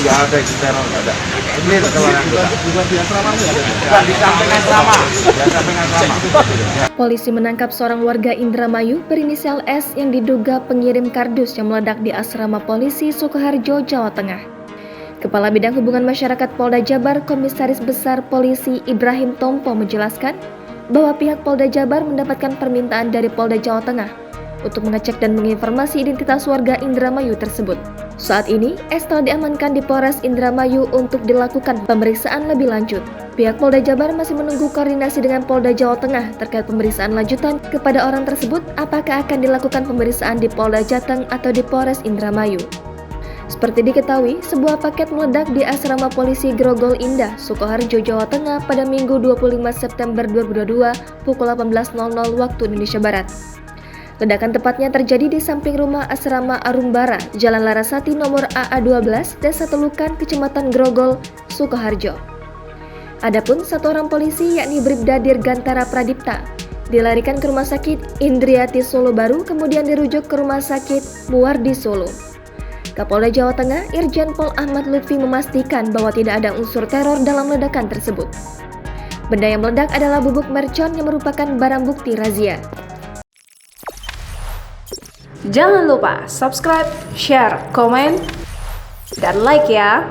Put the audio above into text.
Nggak ada itu teror, nggak ada. Ini keterangan kita. Bukan di asrama nggak ada. Bukan di samping asrama. Di samping asrama. Polisi menangkap seorang warga Indramayu berinisial S yang diduga pengirim kardus yang meledak di asrama polisi Sukoharjo, Jawa Tengah. Kepala Bidang Hubungan Masyarakat Polda Jabar, Komisaris Besar Polisi Ibrahim Tompo menjelaskan bahwa pihak Polda Jabar mendapatkan permintaan dari Polda Jawa Tengah untuk mengecek dan menginformasi identitas warga Indramayu tersebut. Saat ini, S telah diamankan di Polres Indramayu untuk dilakukan pemeriksaan lebih lanjut. Pihak Polda Jabar masih menunggu koordinasi dengan Polda Jawa Tengah terkait pemeriksaan lanjutan kepada orang tersebut, apakah akan dilakukan pemeriksaan di Polda Jateng atau di Polres Indramayu. Seperti diketahui, sebuah paket meledak di asrama polisi Grogol Indah, Sukoharjo, Jawa Tengah pada Minggu 25 September 2022 pukul 18.00 waktu Indonesia Barat. Ledakan tepatnya terjadi di samping rumah asrama Arumbara, Jalan Larasati nomor AA12, Desa Telukan, Kecamatan Grogol, Sukoharjo. Adapun satu orang polisi yakni Bribda Dirgantara Pradipta dilarikan ke Rumah Sakit Indriati Solo Baru, kemudian dirujuk ke Rumah Sakit Muwardi Solo. Kapolda Jawa Tengah Irjen Pol Ahmad Lutfi memastikan bahwa tidak ada unsur teror dalam ledakan tersebut. Benda yang meledak adalah bubuk mercon yang merupakan barang bukti razia. Jangan lupa subscribe, share, komen, dan like ya.